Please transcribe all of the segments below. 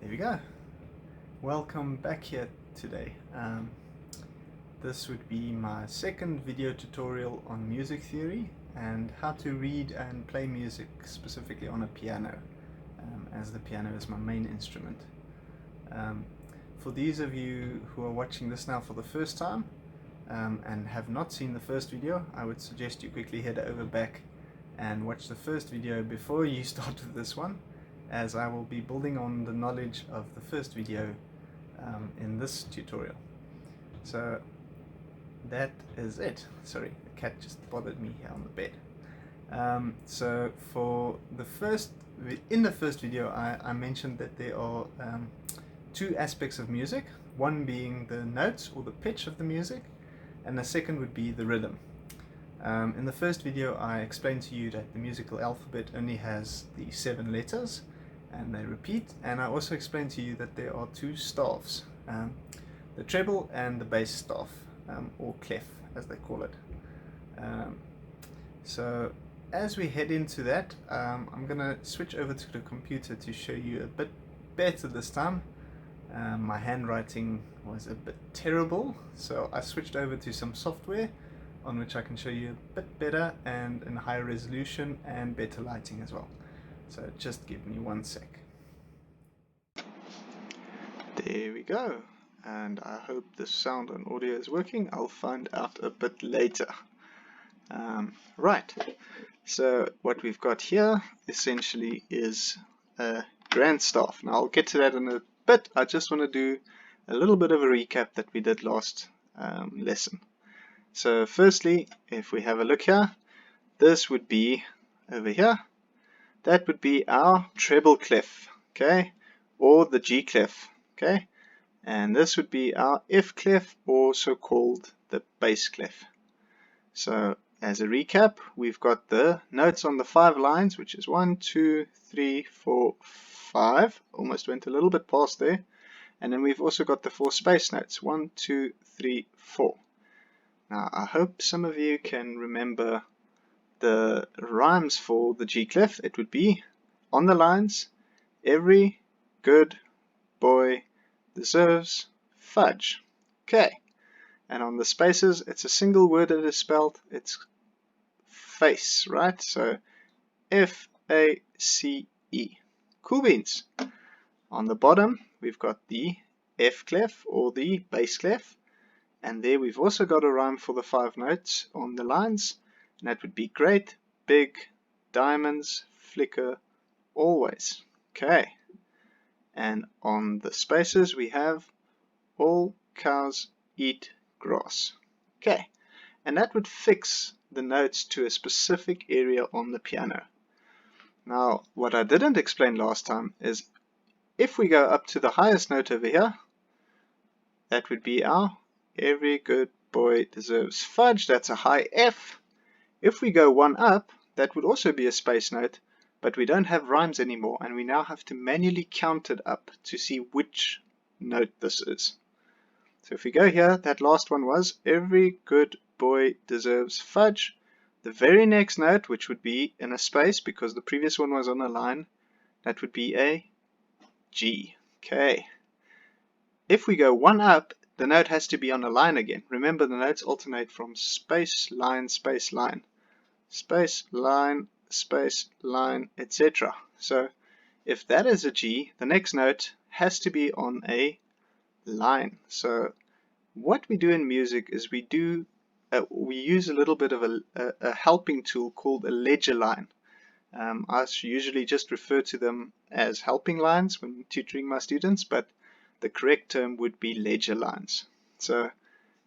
There we go. Welcome back here today. This would be my second video tutorial on music theory and how to read and play music specifically on a piano, as the piano is my main instrument. For these of you who are watching this now for the first time and have not seen the first video, I would suggest you quickly head over back and watch the first video before you start with this one, as I will be building on the knowledge of the first video in this tutorial. So that is it. Sorry, the cat just bothered me here on the bed. So for the first, in the first video I mentioned that there are two aspects of music, one being the notes or the pitch of the music, and the second would be the rhythm. In the first video I explained to you that the musical alphabet only has the 7 letters and they repeat, and I also explained to you that there are two staffs, the treble and the bass staff, or clef as they call it. So as we head into that, I'm going to switch over to the computer to show you a bit better this time. My handwriting was a bit terrible, so I switched over to some software on which I can show you a bit better and in higher resolution and better lighting as well. So just give me one sec. There we go, and I hope the sound and audio is working. I'll find out a bit later. Right, so what we've got here essentially is a grand staff. Now I'll get to that in a bit. I just want to do a little bit of a recap that we did last lesson. So firstly, if we have a look here, this would be over here. That would be our treble clef, okay, or the G clef, okay, and this would be our F clef, or so called the bass clef. So as a recap, we've got the notes on the 5 lines, which is 1, 2, 3, 4, 5. Almost went a little bit past there. And then we've also got the 4 space notes, 1, 2, 3, 4. Now I hope some of you can remember the rhymes for the G clef. It would be on the lines, every good boy deserves fudge. Okay. And on the spaces, it's a single word that is spelled. It's face, right? So F-A-C-E. Cool beans. On the bottom, we've got the F clef or the bass clef. And there we've also got a rhyme for the 5 notes on the lines. And that would be great, big, diamonds, flicker, always. Okay. And on the spaces, we have all cows eat grass. Okay, and that would fix the notes to a specific area on the piano. Now, what I didn't explain last time is if we go up to the highest note over here, that would be our every good boy deserves fudge. That's a high F. If we go one up, that would also be a space note, but we don't have rhymes anymore, and we now have to manually count it up to see which note this is. So if we go here, that last one was every good boy deserves fudge. The very next note, which would be in a space because the previous one was on a line, that would be a G. Okay. If we go one up, the note has to be on a line again. Remember, the notes alternate from space, line, space, line, space, line, etc. So if that is a G, the next note has to be on a line. So what we do in music is we use a little bit of a helping tool called a ledger line. I usually just refer to them as helping lines when tutoring my students, but the correct term would be ledger lines. So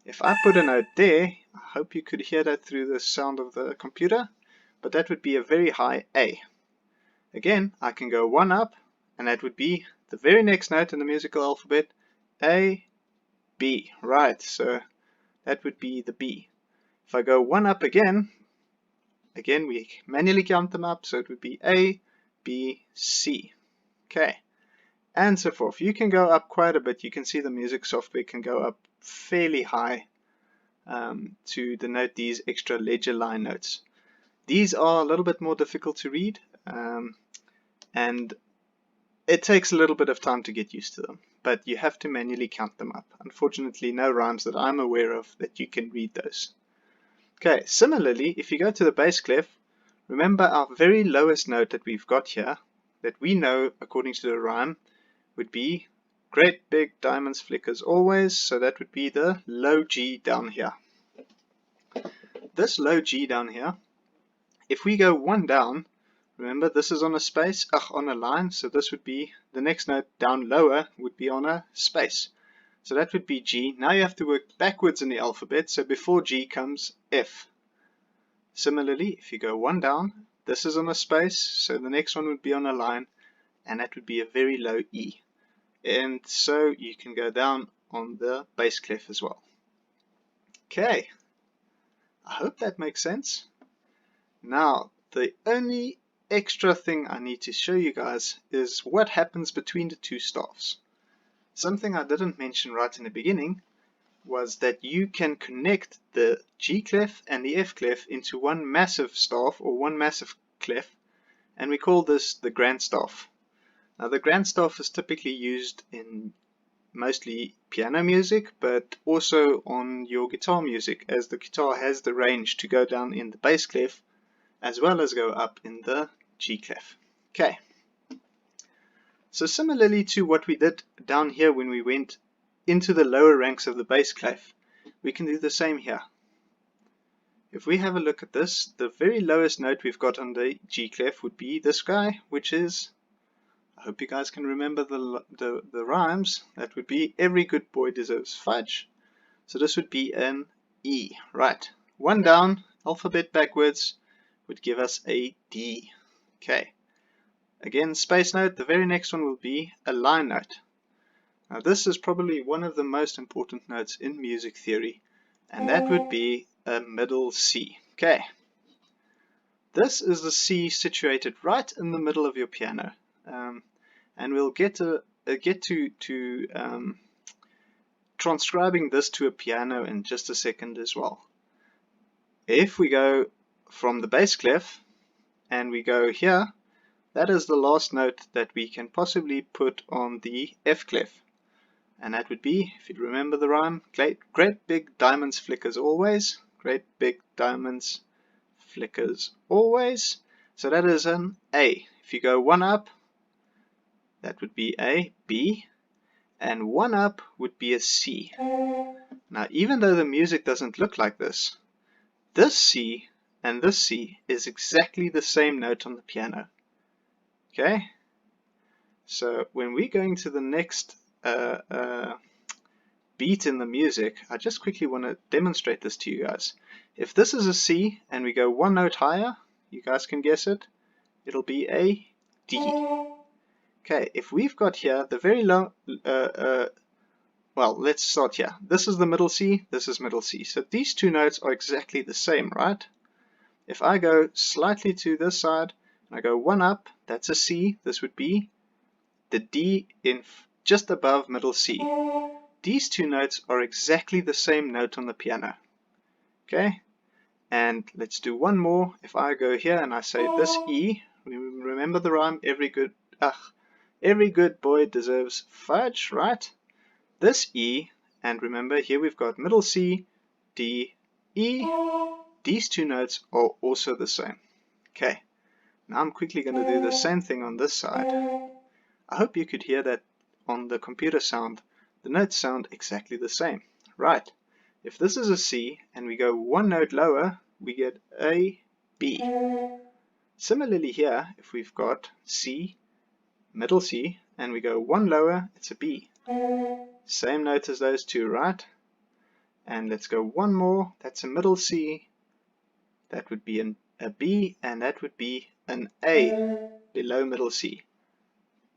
if I put a note there, I hope you could hear that through the sound of the computer, but that would be a very high A. Again, I can go one up, and that would be the very next note in the musical alphabet, A, B. Right, so that would be the B. If I go one up again we manually count them up, so it would be A, B, C. Okay, and so forth. You can go up quite a bit. You can see the music software can go up fairly high to denote these extra ledger line notes. These are a little bit more difficult to read, and It takes a little bit of time to get used to them, but you have to manually count them up. Unfortunately, no rhymes that I'm aware of that you can read those. Okay, similarly, if you go to the bass clef, remember our very lowest note that we've got here, that we know according to the rhyme, would be great big diamonds flickers always, so that would be the low G down here. This low G down here, if we go one down, remember this is on a space, on a line, so this would be, the next note down lower would be on a space. So that would be G. Now you have to work backwards in the alphabet, so before G comes F. Similarly, if you go one down, this is on a space, so the next one would be on a line, and that would be a very low E. And so you can go down on the bass clef as well. Okay, I hope that makes sense. Now, the only extra thing I need to show you guys is what happens between the two staffs. Something I didn't mention right in the beginning was that you can connect the G clef and the F clef into one massive staff or one massive clef, and we call this the grand staff. Now the grand staff is typically used in mostly piano music, but also on your guitar music, as the guitar has the range to go down in the bass clef as well as go up in the G clef. Okay. So similarly to what we did down here when we went into the lower ranks of the bass clef, we can do the same here. If we have a look at this, the very lowest note we've got on the G clef would be this guy, which is, I hope you guys can remember the rhymes, that would be every good boy deserves fudge. So this would be an E, right? One down, alphabet backwards, would give us a D. Okay. Again, space note, the very next one will be a line note. Now this is probably one of the most important notes in music theory, and that would be a middle C. Okay. This is the C situated right in the middle of your piano, and we'll get to transcribing this to a piano in just a second as well. If we go from the bass clef and we go here, that is the last note that we can possibly put on the F clef. And that would be, if you remember the rhyme, great big diamonds flickers always. Great big diamonds flickers always. So that is an A. If you go one up, that would be a B. And one up would be a C. Now even though the music doesn't look like this C and this C is exactly the same note on the piano. Okay, so when we're going to the next beat in the music, I just quickly want to demonstrate this to you guys. If this is a C and we go one note higher, you guys can guess it, it'll be a D. Okay, if we've got here the very low, well, let's start here. This is the middle C, this is middle C. So these two notes are exactly the same, right? If I go slightly to this side, I go one up, that's a C, this would be the D in just above middle C. These two notes are exactly the same note on the piano. Okay, and let's do one more. If I go here and I say this E, remember the rhyme, every good boy deserves fudge, right? This E, and remember here we've got middle C, D, E. These two notes are also the same. Okay. Now I'm quickly going to do the same thing on this side. I hope you could hear that on the computer sound. The notes sound exactly the same. Right. If this is a C and we go one note lower, we get a B. Similarly here, if we've got C, middle C, and we go one lower, it's a B. Same note as those two, right? And let's go one more, that's a middle C. That would be a B, and that would be an A below middle C.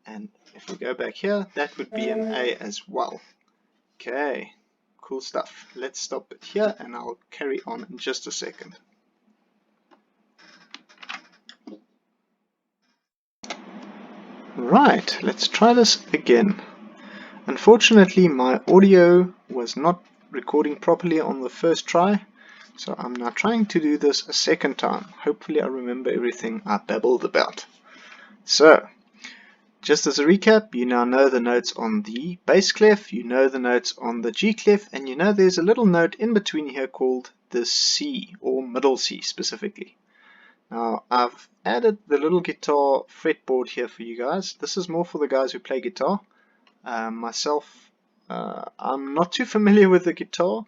And if we go back here, that would be an A as well. Okay, cool stuff. Let's stop it here and I'll carry on in just a second. Right, let's try this again. Unfortunately, my audio was not recording properly on the first try, so I'm now trying to do this a second time. Hopefully I remember everything I babbled about. So, just as a recap, you now know the notes on the bass clef, you know the notes on the G clef, and you know there's a little note in between here called the C, or middle C specifically. Now I've added the little guitar fretboard here for you guys. This is more for the guys who play guitar. Myself, I'm not too familiar with the guitar.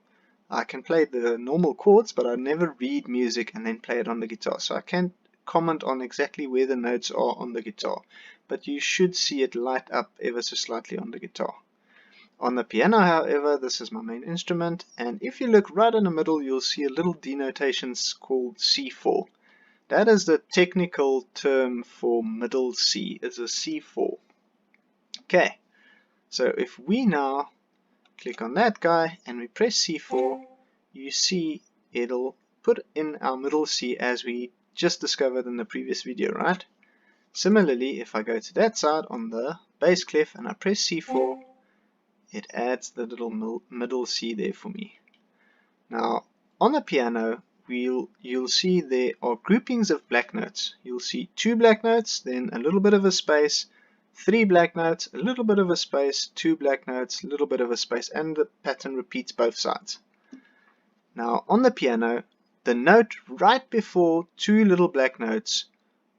I can play the normal chords, but I never read music and then play it on the guitar, so I can't comment on exactly where the notes are on the guitar, but you should see it light up ever so slightly on the guitar. On the piano, however, this is my main instrument, and if you look right in the middle, you'll see a little denotation called C4. That is the technical term for middle C, is a C4. Okay, so if we now click on that guy and we press C4, you see it'll put in our middle C as we just discovered in the previous video, right? Similarly, if I go to that side on the bass clef and I press C4, it adds the little middle C there for me. Now, on the piano, you'll see there are groupings of black notes. You'll see 2 black notes, then a little bit of a space, 3 black notes, a little bit of a space, 2 black notes, a little bit of a space, and the pattern repeats both sides. Now, on the piano, the note right before 2 little black notes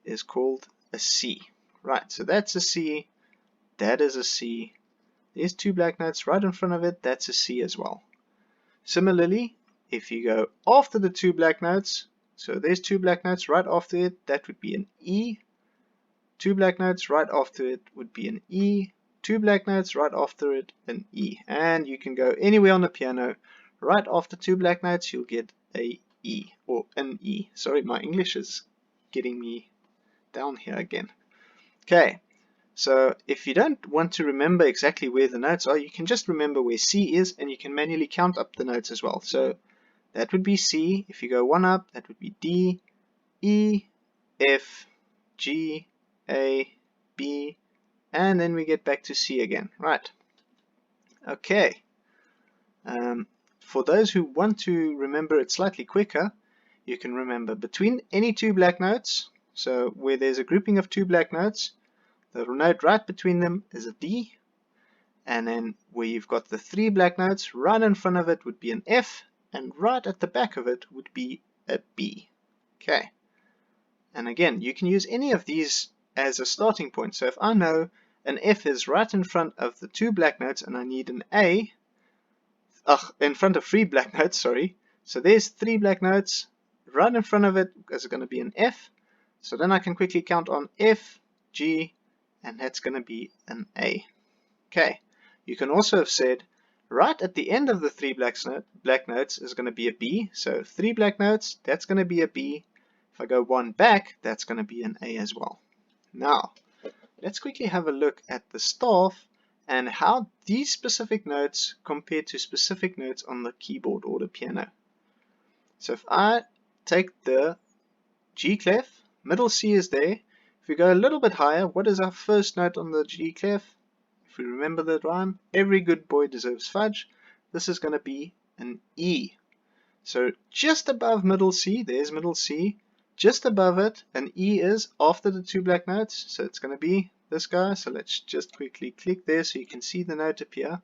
is called a C. Right, so that's a C, that is a C. There's 2 black notes right in front of it, that's a C as well. Similarly, if you go after the 2 black notes, so there's 2 black notes right after it, that would be an E. 2 black notes right after it would be an E. 2 black notes right after it, an E. And you can go anywhere on the piano, right after 2 black notes, you'll get a E, or an E. Sorry, my English is getting me down here again. Okay, so if you don't want to remember exactly where the notes are, you can just remember where C is, and you can manually count up the notes as well. So that would be C. If you go 1 up, that would be D, E, F, G, A, B, and then we get back to C again. Right. Okay. For those who want to remember it slightly quicker, you can remember between any 2 black notes, so where there's a grouping of 2 black notes, the note right between them is a D, and then where you've got the 3 black notes, right in front of it would be an F, and right at the back of it would be a B. Okay. And again, you can use any of these as a starting point. So if I know an F is right in front of the 2 black notes and I need an A, in front of 3 black notes, sorry. So there's 3 black notes, right in front of it is going to be an F. So then I can quickly count on F, G, and that's going to be an A. Okay. You can also have said, right at the end of the 3 black notes is going to be a B. So 3 black notes, that's going to be a B. If I go 1 back, that's going to be an A as well. Now, let's quickly have a look at the staff and how these specific notes compare to specific notes on the keyboard or the piano. So if I take the G clef, middle C is there. If we go a little bit higher, what is our first note on the G clef? If we remember the rhyme, every good boy deserves fudge. This is going to be an E. So just above middle C, there's middle C. Just above it, an E is after the 2 black notes, so it's going to be this guy. So let's just quickly click there so you can see the note appear.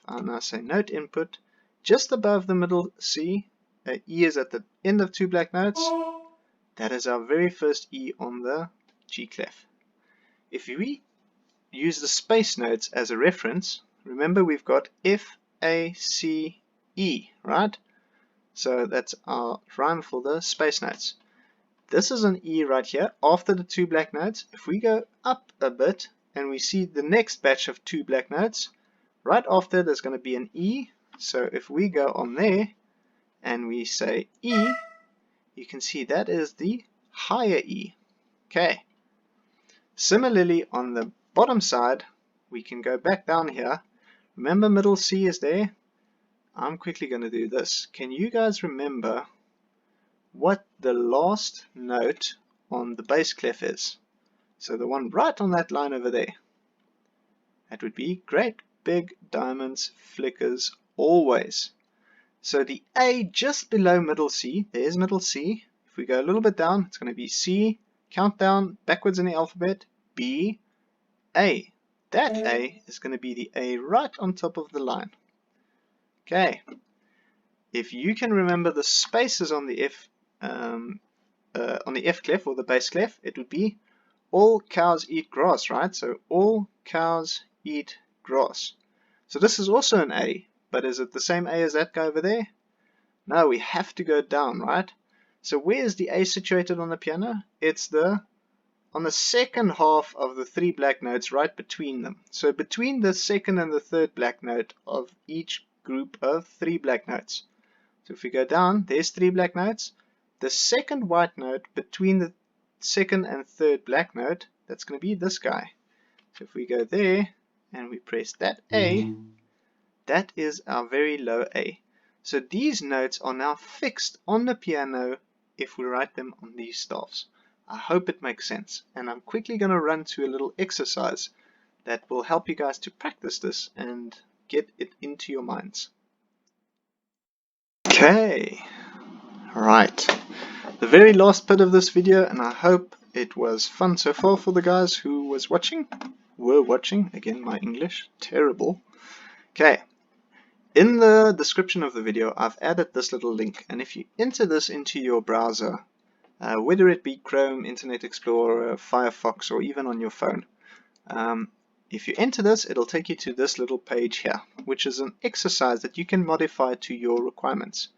I'll now say note input. Just above the middle C, E is at the end of 2 black notes. That is our very first E on the G clef. If we use the space notes as a reference, remember we've got F, A, C, E, right? So that's our rhyme for the space notes. This is an E right here after the 2 black notes. If we go up a bit and we see the next batch of 2 black notes, right after there's going to be an E. So if we go on there and we say E, you can see that is the higher E. Okay. Similarly, on the bottom side, we can go back down here. Remember middle C is there. I'm quickly going to do this. Can you guys remember what the last note on the bass clef is? So the one right on that line over there. That would be great big diamonds flickers always. So the A just below middle C, there's middle C. If we go a little bit down, it's going to be C, count down backwards in the alphabet, B, A. That A is going to be the A right on top of the line. Okay. If you can remember the spaces on the F clef or the bass clef, it would be all cows eat grass, right? So all cows eat grass. So this is also an A, but is it the same A as that guy over there? No, we have to go down, right? So where is the A situated on the piano? It's on the second half of the three black notes, right between them. So between the second and the third black note of each group of three black notes. So if we go down, there's three black notes. The second white note between the second and third black note, that's going to be this guy. So if we go there and we press that A, that is our very low A. So these notes are now fixed on the piano if we write them on these staffs. I hope it makes sense, and I'm quickly going to run to a little exercise that will help you guys to practice this and get it into your minds. Okay, right, the very last bit of this video, and I hope it was fun so far for the guys who were watching. Again, my English, terrible. Okay, in the description of the video I've added this little link, and if you enter this into your browser, whether it be Chrome, Internet Explorer, Firefox, or even on your phone, if you enter this, it'll take you to this little page here, which is an exercise that you can modify to your requirements.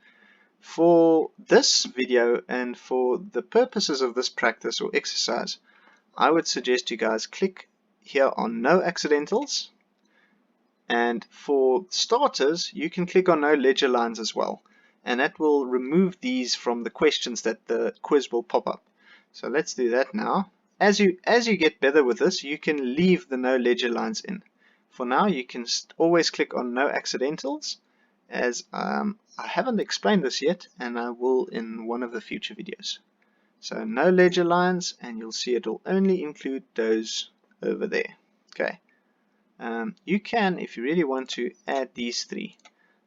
For this video and for the purposes of this practice or exercise, I would suggest you guys click here on No Accidentals, and for starters you can click on No Ledger Lines as well, and that will remove these from the questions that the quiz will pop up. So let's do that now. As you get better with this, you can leave the No Ledger Lines in. For now, you can always click on No Accidentals, as I haven't explained this yet, and I will in one of the future videos. So No Ledger Lines, and you'll see it'll only include those over there. Okay. You can, if you really want to, add these three.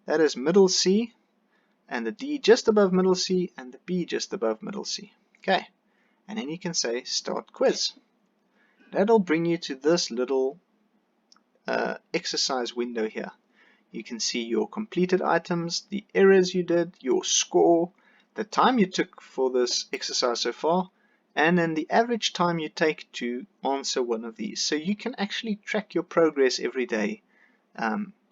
That is middle C, and the D just above middle C, and the B just above middle C. Okay. And then you can say Start Quiz. That'll bring you to this little exercise window here. You can see your completed items, the errors you did, your score, the time you took for this exercise so far, and then the average time you take to answer one of these. So you can actually track your progress every day.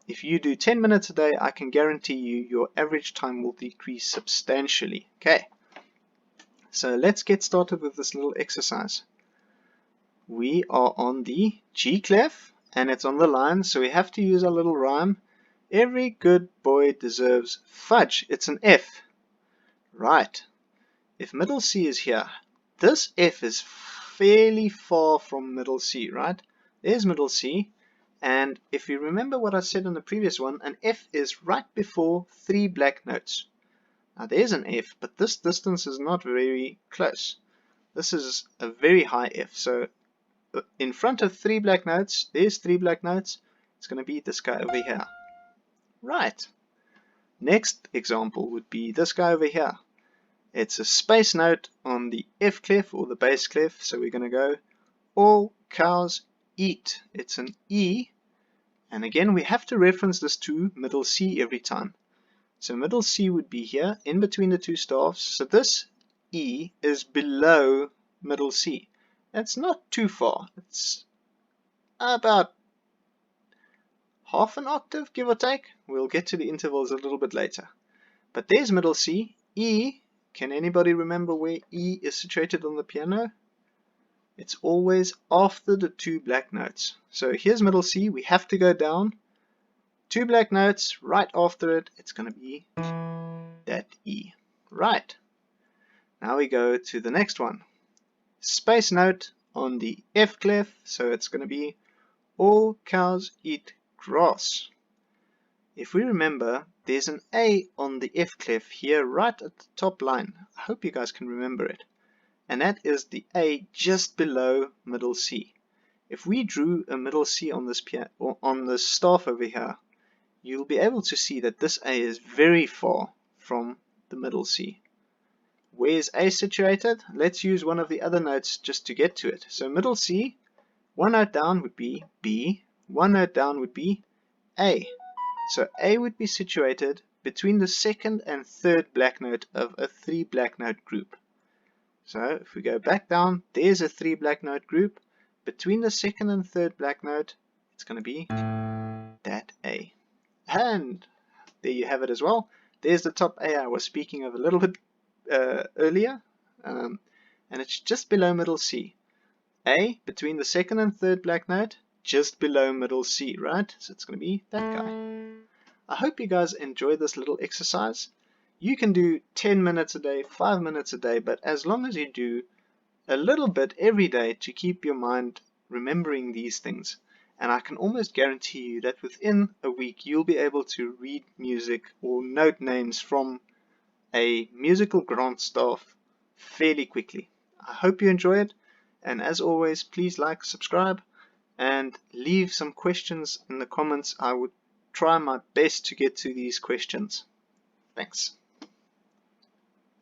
If you do 10 minutes a day, I can guarantee you your average time will decrease substantially. Okay. So let's get started with this little exercise. We are on the G clef, and it's on the line, so we have to use our little rhyme. Every good boy deserves fudge. It's an F. Right. If middle C is here, this F is fairly far from middle C, right? There's middle C, and if you remember what I said in the previous one, an F is right before three black notes. Now there's an F, but this distance is not very close. This is a very high F. So in front of three black notes, there's three black notes. It's going to be this guy over here. Right. Next example would be this guy over here. It's a space note on the F clef or the bass clef. So we're going to go all cows eat. It's an E. And again, we have to reference this to middle C every time. So middle C would be here in between the two staffs. So this E is below middle C. That's not too far. It's about half an octave, give or take. We'll get to the intervals a little bit later. But there's middle C. E, can anybody remember where E is situated on the piano? It's always after the two black notes. So here's middle C. We have to go down. Two black notes right after it. It's going to be that E. Right. Now we go to the next one. Space note on the F clef. So it's going to be all cows eat grass. If we remember, there's an A on the F clef here right at the top line. I hope you guys can remember it. And that is the A just below middle C. If we drew a middle C on this piano or on the staff over here, you'll be able to see that this A is very far from the middle C. Where is A situated? Let's use one of the other notes just to get to it. So middle C, One note down would be B, one note down would be A. So A would be situated between the second and third black note of a 3 black note group. So if we go back down, there's a 3 black note group. Between the second and third black note, it's going to be that A. And there you have it as well. There's the top A I was speaking of a little bit earlier, and it's just below middle C. A between the second and third black note, just below middle C, right? So it's going to be that guy. I hope you guys enjoy this little exercise. You can do 10 minutes a day, 5 minutes a day, but as long as you do a little bit every day to keep your mind remembering these things, and I can almost guarantee you that within a week you'll be able to read music or note names from a musical grant staff fairly quickly. I hope you enjoy it, and as always, please like, subscribe, and leave some questions in the comments. I would try my best to get to these questions. Thanks.